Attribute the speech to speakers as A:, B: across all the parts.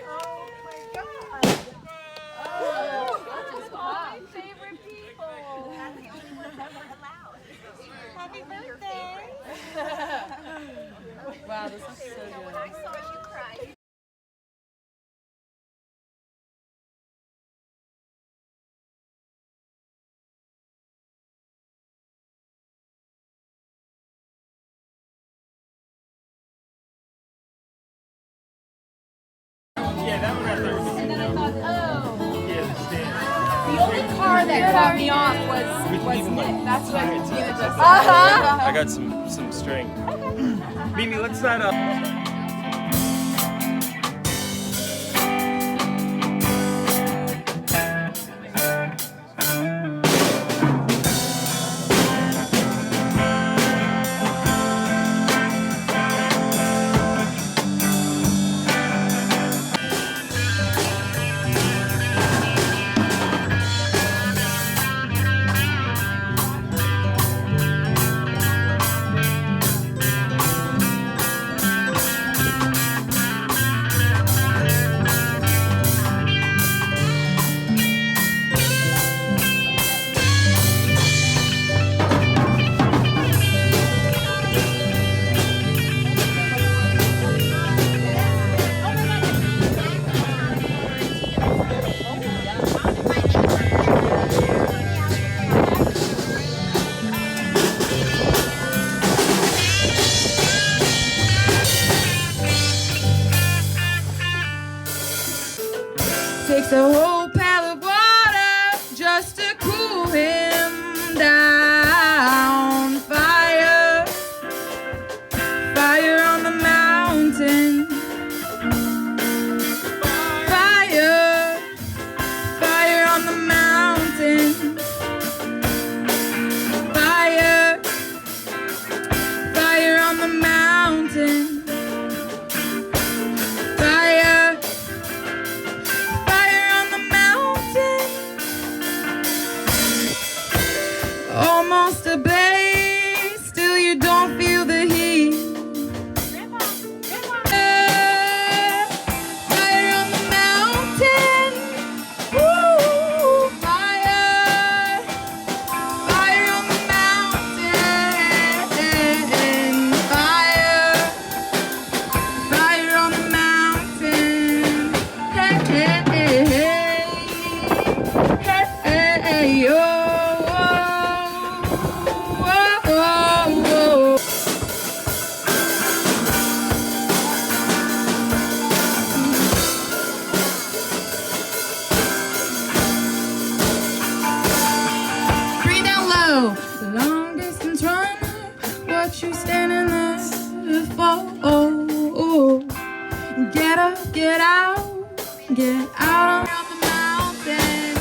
A: Oh my God. Oh, this is my favorite people. I'm the only ones ever allowed. Happy birthday.
B: Wow, this is so good.
A: When I saw you cry.
C: Yeah, that one I thought was
B: And then I thought, oh.
C: yeah, the stand.
B: The only car that caught me off was Nick. That's what Tina just said.
C: I got some string. Mimi, let's sign up.
B: Takes a whole pail of water just to cool him down. Fire, fire on the mountain. Fire, fire on the mountain. Fire, fire on the mountain. Fire, fire on the mountain. Almost a blaze, still you don't feel the heat. Fire on the mountain. Woo! Fire, fire on the mountain. Fire, fire on the mountain. Hey, hey, hey, hey, hey, hey, yo. Whoa, whoa, whoa. Breathe down low. Long distance runner, what you standing there for? Get up, get out on the mountain.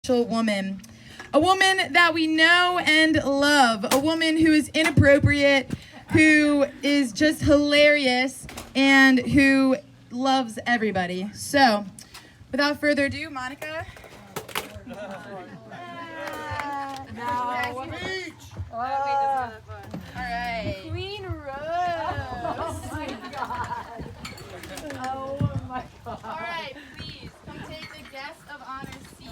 B: Woman, a woman that we know and love, a woman who is inappropriate, who is just hilarious, and who loves everybody. So, without further ado, Monica. All right.
A: Queen Rose. Oh my God. Oh my God.
B: All right, please come take the guest of honor seat.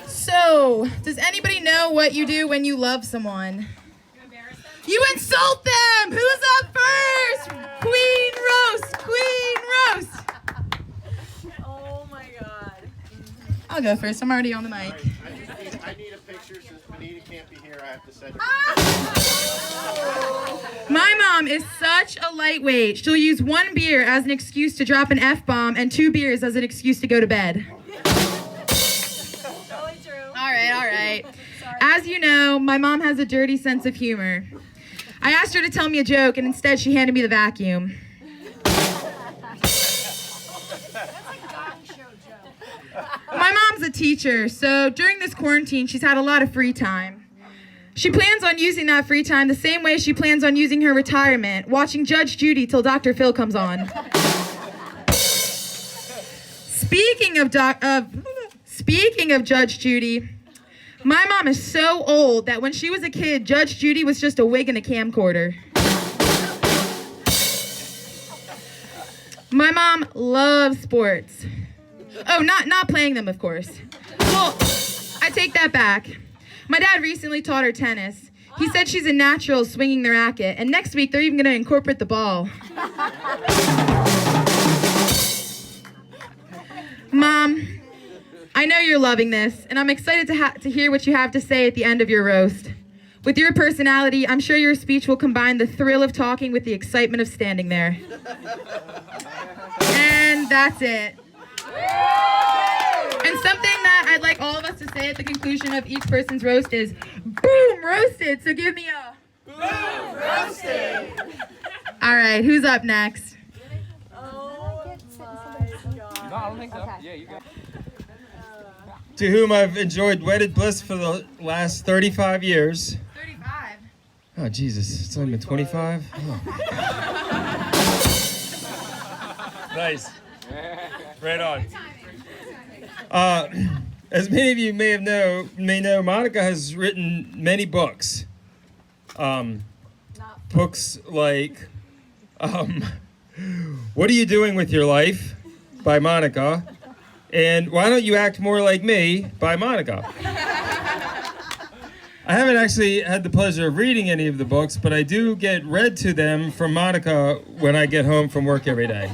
B: So, does anybody know what you do when you love someone? You insult them! Who's up first? Queen Roast! Queen Roast!
A: Oh my God.
B: I'll go first. I'm already on the mic.
D: I need a picture since Benita can't be here. I have to say.
B: My mom is such a lightweight. She'll use 1 beer as an excuse to drop an F-bomb and 2 beers as an excuse to go to bed.
A: Totally true.
B: All right. As you know, my mom has a dirty sense of humor. I asked her to tell me a joke, and instead she handed me the vacuum. My mom's a teacher, so during this quarantine, she's had a lot of free time. She plans on using that free time the same way she plans on using her retirement, watching Judge Judy till Dr. Phil comes on. Speaking of Judge Judy, my mom is so old that when she was a kid, Judge Judy was just a wig and a camcorder. My mom loves sports. Oh, not playing them, of course. Well, I take that back. My dad recently taught her tennis. He said she's a natural swinging the racket, and next week they're even going to incorporate the ball. Mom, I know you're loving this, and I'm excited to hear what you have to say at the end of your roast. With your personality, I'm sure your speech will combine the thrill of talking with the excitement of standing there. And that's it. And something that I'd like all of us to say at the conclusion of each person's roast is, boom, roasted. So give me a boom, roasted. All right, who's up next?
A: Oh my God.
C: No, I don't think so. Yeah, you go.
E: To whom I've enjoyed wedded bliss for the last 35 years.
B: 35.
E: Oh, Jesus. It's only been 25? Oh.
C: Nice. Right on.
E: As many of you may know, Monica has written many books. Books like What Are You Doing With Your Life by Monica, and Why Don't You Act More Like Me by Monica. I haven't actually had the pleasure of reading any of the books, but I do get read to them from Monica when I get home from work every day.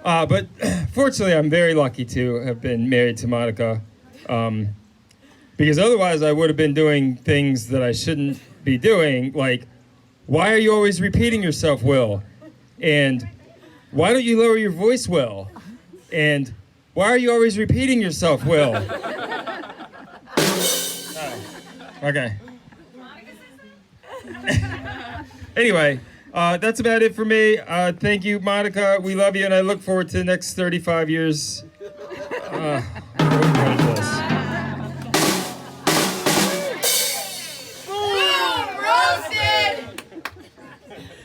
E: But fortunately, I'm very lucky to have been married to Monica, because otherwise I would have been doing things that I shouldn't be doing, like, why are you always repeating yourself, Will? And why don't you lower your voice, Will? And why are you always repeating yourself, Will? Okay. Anyway. That's about it for me. Thank you, Monica. We love you, and I look forward to the next 35 years.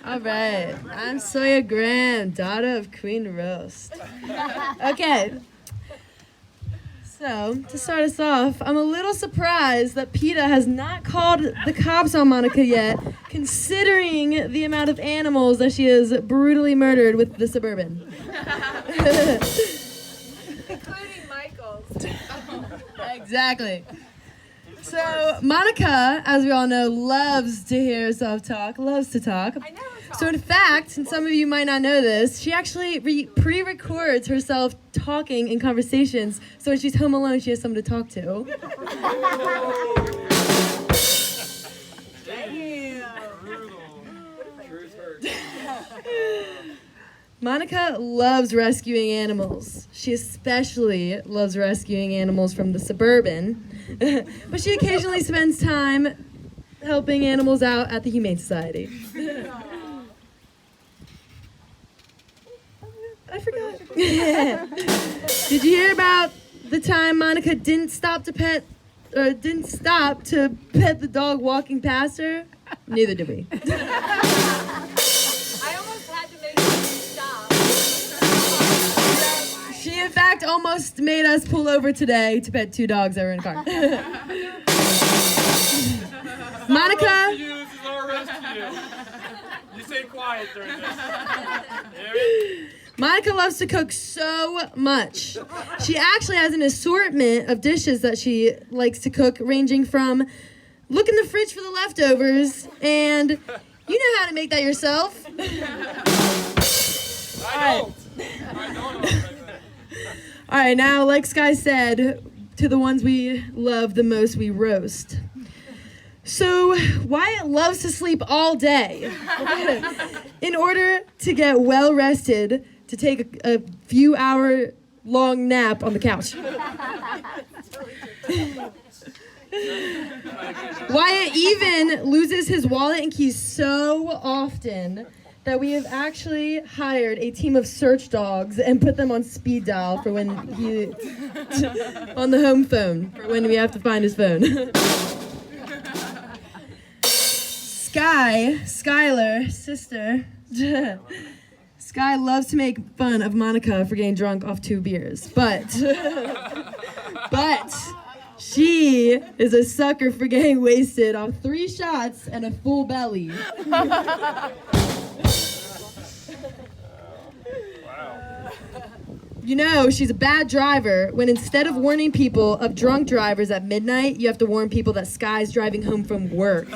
F: All right, I'm Sawyer Graham, daughter of Queen Roast. Okay, so to start us off, I'm a little surprised that PETA has not called the cops on Monica yet, considering the amount of animals that she has brutally murdered with the Suburban.
A: Including Michael's.
F: Exactly. So Monica, as we all know, loves to hear herself talk, loves to talk.
A: I never talk.
F: So in fact, and some of you might not know this, she actually pre-records herself talking in conversations, so when she's home alone, she has someone to talk to. Monica loves rescuing animals. She especially loves rescuing animals from the Suburban, but she occasionally spends time helping animals out at the Humane Society. I forgot. Did you hear about the time Monica didn't stop to pet the dog walking past her? Neither did we.
A: I almost had to make you stop.
F: She, in fact, almost made us pull over today to pet 2 dogs that were in a car. Monica.
C: You, this is our rescue. You stay quiet during this. Harry?
F: Monica loves to cook so much. She actually has an assortment of dishes that she likes to cook, ranging from look in the fridge for the leftovers and you know how to make that yourself.
C: I don't.
F: All right, now, like Sky said, to the ones we love the most, we roast. So Wyatt loves to sleep all day. In order to get well rested, to take a few hour long nap on the couch. Wyatt even loses his wallet and keys so often that we have actually hired a team of search dogs and put them on speed dial for when he on the home phone for when we have to find his phone. Skylar, sister. Sky loves to make fun of Monica for getting drunk off 2 beers, but she is a sucker for getting wasted off 3 shots and a full belly. You know, she's a bad driver when instead of warning people of drunk drivers at midnight, you have to warn people that Sky's driving home from work.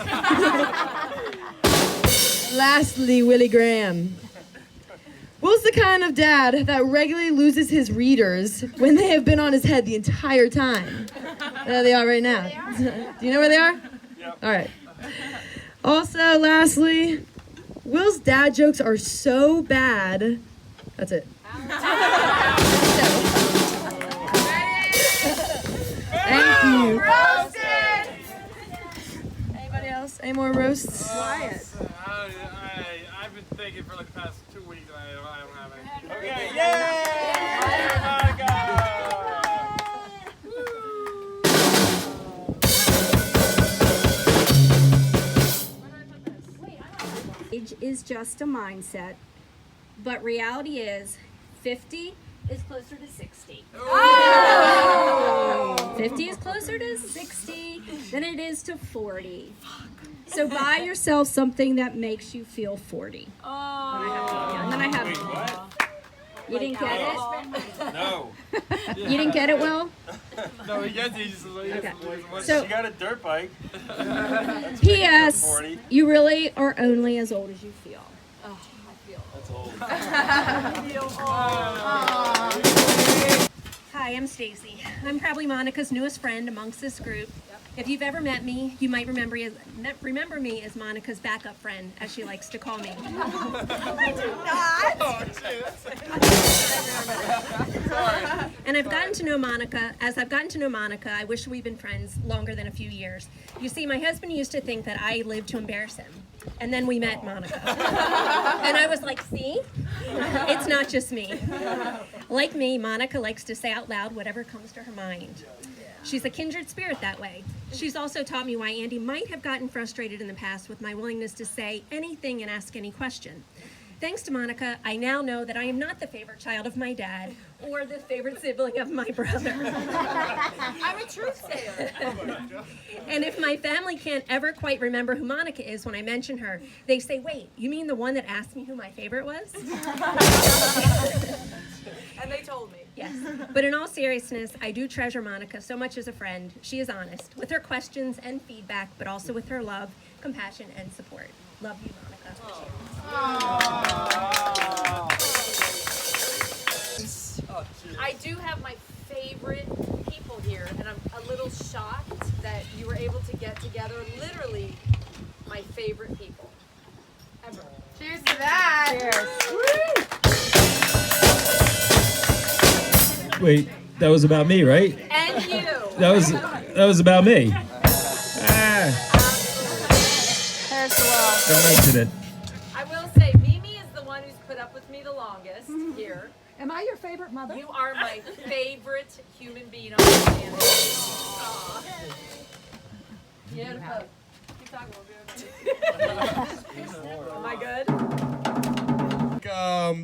F: Lastly, Willie Graham. Will's the kind of dad that regularly loses his readers when they have been on his head the entire time. There they are right now. Do you know where they are?
C: Yep.
F: All right. Also, lastly, Will's dad jokes are so bad. That's it. Thank you.
A: Roasted!
F: Anybody else? Any more roasts?
C: I've been thinking for like the past 2 weeks and I don't have any. Okay, yay! Monica!
D: Age is just a mindset, but reality is 50 is closer to 60. 50 is closer to 60 than it is to 40. So buy yourself something that makes you feel 40. And then I have. You didn't get it?
C: No.
D: You didn't get it, Will?
C: No, he gets these.
D: So-
C: She got a dirt bike.
D: P.S.
C: 40.
D: You really are only as old as you feel. Hi, I'm Stacy. I'm probably Monica's newest friend amongst this group. If you've ever met me, you might remember me as Monica's backup friend, as she likes to call me. And I've gotten to know Monica. As I've gotten to know Monica, I wish we'd been friends longer than a few years. You see, my husband used to think that I lived to embarrass him. And then we met Monica. And I was like, see? It's not just me. Like me, Monica likes to say out loud whatever comes to her mind. She's a kindred spirit that way. She's also taught me why Andy might have gotten frustrated in the past with my willingness to say anything and ask any question. Thanks to Monica, I now know that I am not the favorite child of my dad or the favorite sibling of my brother.
A: I'm a truth sayer.
D: And if my family can't ever quite remember who Monica is when I mention her, they say, wait, you mean the one that asked me who my favorite was?
A: And they told me.
D: Yes. But in all seriousness, I do treasure Monica so much as a friend. She is honest with her questions and feedback, but also with her love, compassion, and support. Love you, Monica.
A: I do have my favorite people here, and I'm a little shocked that you were able to get together literally my favorite people ever. Cheers to that! Cheers.
E: Wait, that was about me, right?
A: And you.
E: That was about me. Don't mention it.
A: I will say, Mimi is the one who's put up with me the longest here.
G: Am I your favorite mother?
A: You are my favorite human being on the planet. Aw. Yeah, keep talking, Am I good?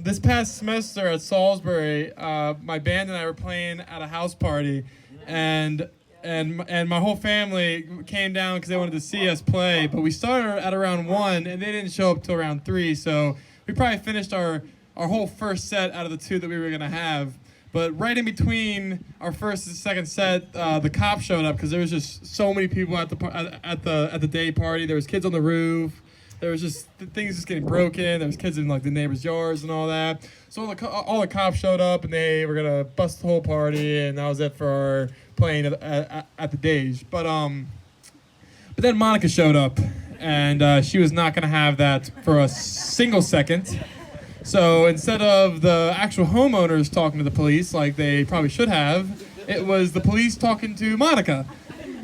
H: This past semester at Salisbury, my band and I were playing at a house party, and my whole family came down because they wanted to see us play. But we started at around 1, and they didn't show up till around 3. So we probably finished our whole first set out of the 2 that we were gonna have. But right in between our first and second set, the cops showed up because there was just so many people at the day party. There was kids on the roof. there was just things just getting broken. There was kids in like the neighbors' yards and all that. So all the cops showed up and they were gonna bust the whole party, and that was it for our playing at the Dage. But then Monica showed up, and she was not gonna have that for a single second. So instead of the actual homeowners talking to the police like they probably should have, it was the police talking to Monica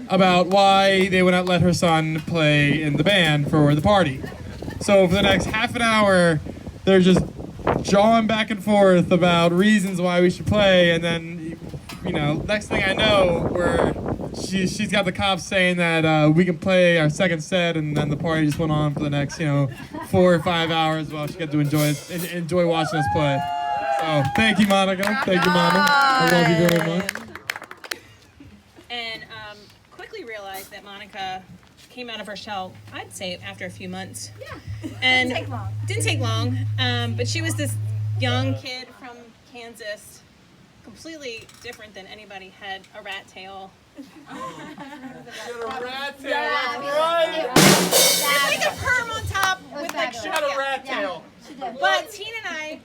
H: about why they would not let her son play in the band for the party. So for the next half an hour, they're just jawing back and forth about reasons why we should play, and then, next thing I know, she's got the cops saying that we can play our second set, and then the party just went on for the next, 4 or 5 hours while she got to enjoy watching us play. So thank you, Monica. Thank you, Mama. I love you very much.
G: And quickly realized that Monica came out of her shell, I'd say, after a few months. Yeah. And didn't take long. But she was this young kid from Kansas, completely different than anybody, had a rat tail.
C: She had a rat tail, that's right!
G: It's like a perm on top with like
C: She had a rat tail.
G: But Tina and I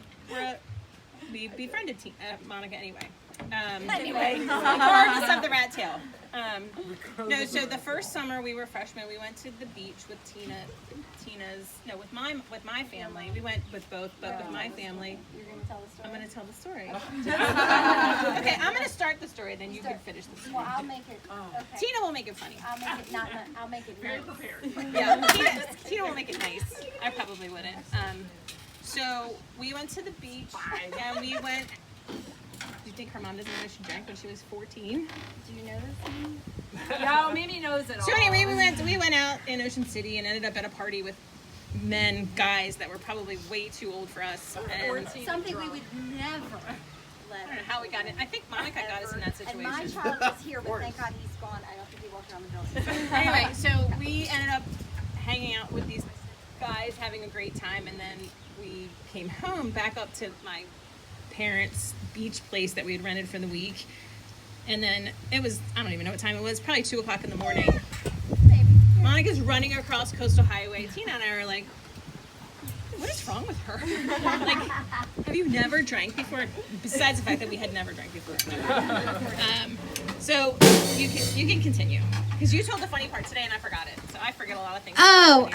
G: we befriended Monica anyway. Regardless of the rat tail. No, so the first summer we were freshmen, we went to the beach with with my family. We went with both, but with my family.
I: You're going to tell the story?
G: I'm going to tell the story. Okay, I'm going to start the story, then you can finish the story.
I: Well, I'll make it. Okay.
G: Tina will make it funny.
I: I'll make it not. I'll make it
C: Very
I: nice.
C: prepared.
G: Yeah, Tina will make it nice. I probably wouldn't. So we went to the beach, and we went. Do you think her mom doesn't know she drank when she was 14?
I: Do you know this?
A: Yo, Mimi knows it all.
G: So anyway, we went out in Ocean City and ended up at a party with guys that were probably way too old for us. And
I: Something we would never let.
G: I don't know how we got in. I think Monica got us in that situation.
I: And my child was here, but thank God he's gone. I don't think he walked around the building.
G: Anyway, so we ended up hanging out with these guys, having a great time, and then we came home back up to my parents' beach place that we had rented for the week. And then it was, I don't even know what time it was, probably 2 o'clock in the morning. Monica's running across Coastal Highway. Tina and I are like, what is wrong with her? Like, have you never drank before? Besides the fact that we had never drank before. So you can continue. Because you told the funny part today and I forgot it. So I forget a lot of things.
I: Sorry.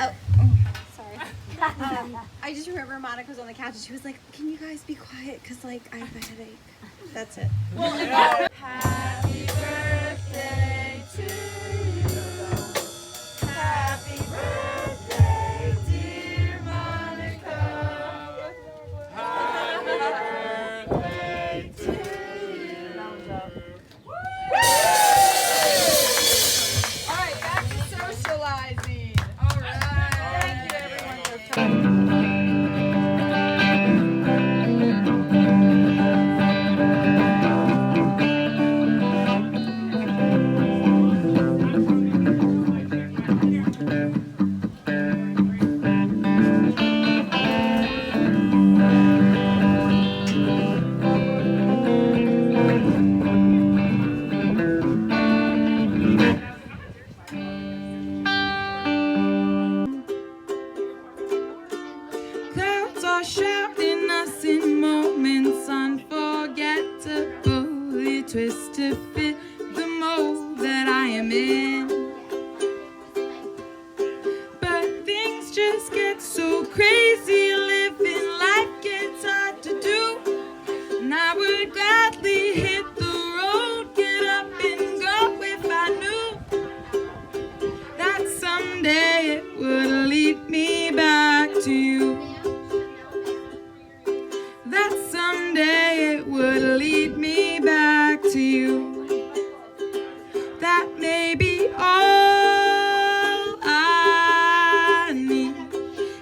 I: I just remember Monica was on the couch and she was like, "Can you guys be quiet? Cause like I have a headache." That's it.
A: Happy birthday to you. Happy birthday, dear Monica.
C: Happy birthday to you.
A: All right, back to socializing. All right. Thank you, everyone, for coming.
B: Clouds are shouting us in moments unforgettable. They twist to fit the mold that I am in. But things just get so crazy. Living life gets hard to do. And I would gladly hit the road, get up and go if I knew that someday it would lead me back to you. That someday it would lead me back to you. That may be all I need.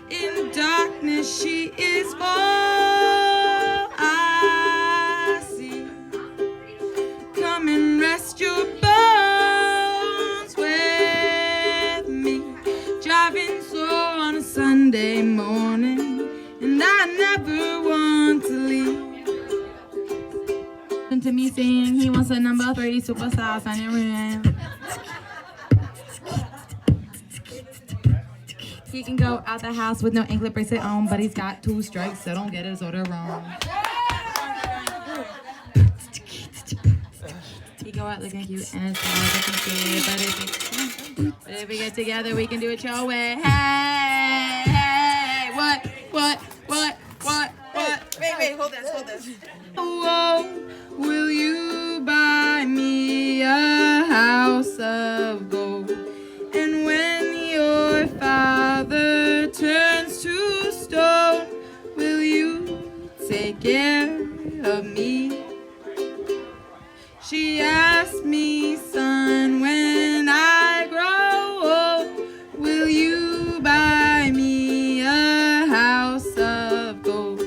B: In darkness, she is all I see. Come and rest your bones with me. Driving slow on a Sunday morning, and I never want to leave. Listen to me sing, he wants a number 3 superstars on your rim. He can go out the house with no anklet bracelet on, but he's got 2 strikes, so don't get his order wrong. He go out looking cute and as far as I can see, but if we get together, we can do it your way. Hey, hey, what?
I: Wait, hold this.
B: Oh, will you buy me a house of gold? And when your father turns to stone, will you take care of me? She asked me, son, when I grow old, will you buy me a house of gold?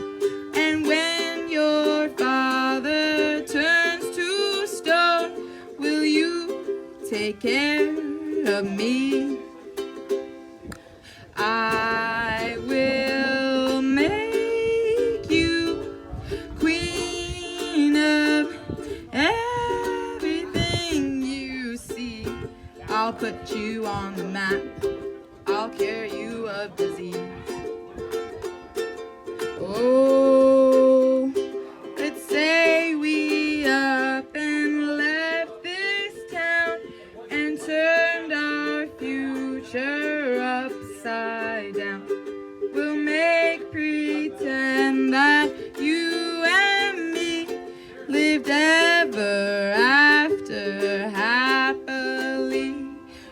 B: And when your father turns to stone, will you take care of me? I will make you queen of everything you see. I'll put you on the map. I'll cure you of disease. Oh, let's say we up and left this town and turned our future upside down. We'll make pretend that you and me lived ever after happily.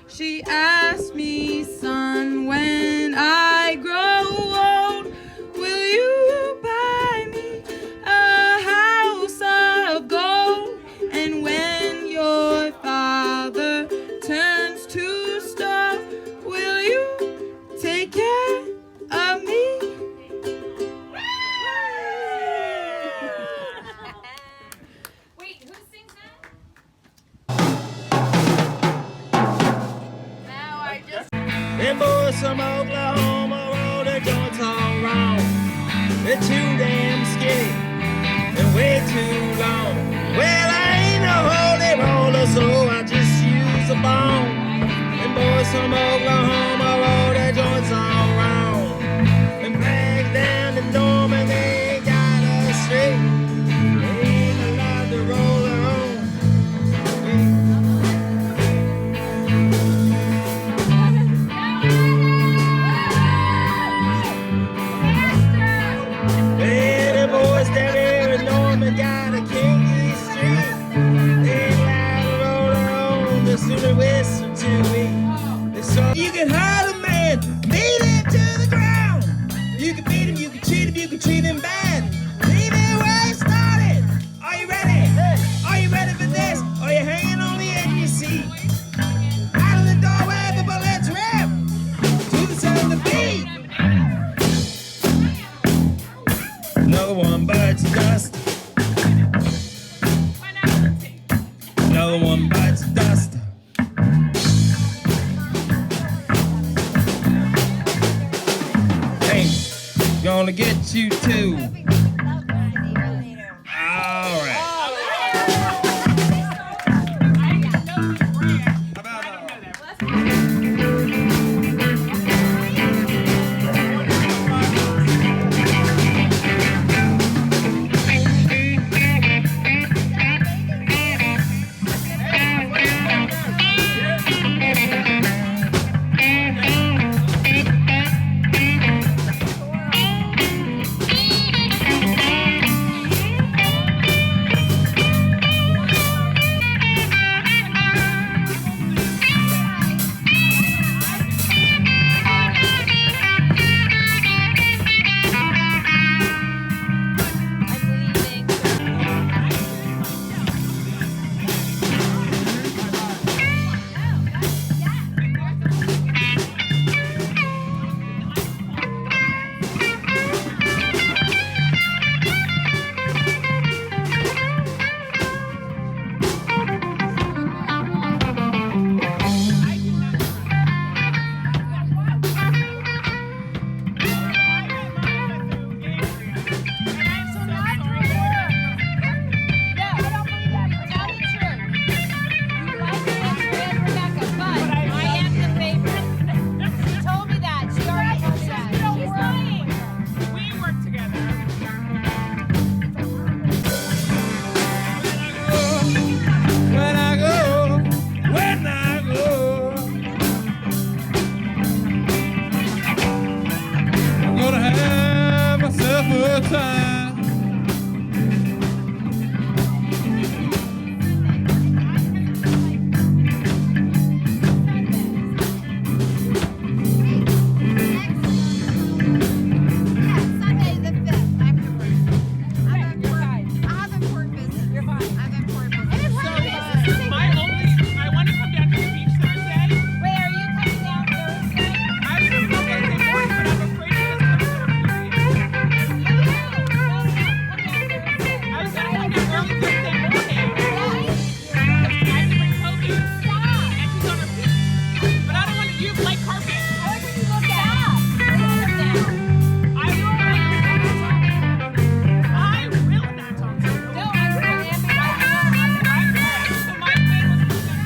B: She asked me, son, when I grow old, will you buy me a house of gold? And when your father turns to stone, will you take care of me?
A: Wait, who sings that?
J: Them boys from Oklahoma roll their joints all wrong. They're too damn skinny and way too long. Well, I ain't no holy roller, so I just use a bone. Them boys from Oklahoma roll their joints all wrong. Them flags down in Norman, they ain't got us straight. They ain't allowed to roll their own. Hey, the boys down here in Norman got a kinky street. They ain't allowed to roll their own. The sooner whistle to me. So you can hurt a man, beat him to the ground. You can beat him, you can cheat him, you can treat him bad. Leave it where it started. Are you ready? Are you ready for this? Are you hanging on the edge of your seat? Out of the doorway, the bullets rip to the sound of the beat. Another one bites the dust. Another one bites the dust. Hey, gonna get you too. All right.
H: myself a time.
I: Sunday the 5th after work. I have important business. You're fine. I have important business.
G: I want to come down to the beach Thursday.
I: Wait, are you coming down Thursday?
G: I was going to come Thursday morning, but I'm afraid because of the period. I was going to come down early Thursday morning. I have to bring Kobe. And she's on her feet. But I don't want to use light carpet.
I: How can you look at?
G: I will not talk to you.
I: No, I'm
G: So my plan was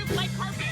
G: to light carpet.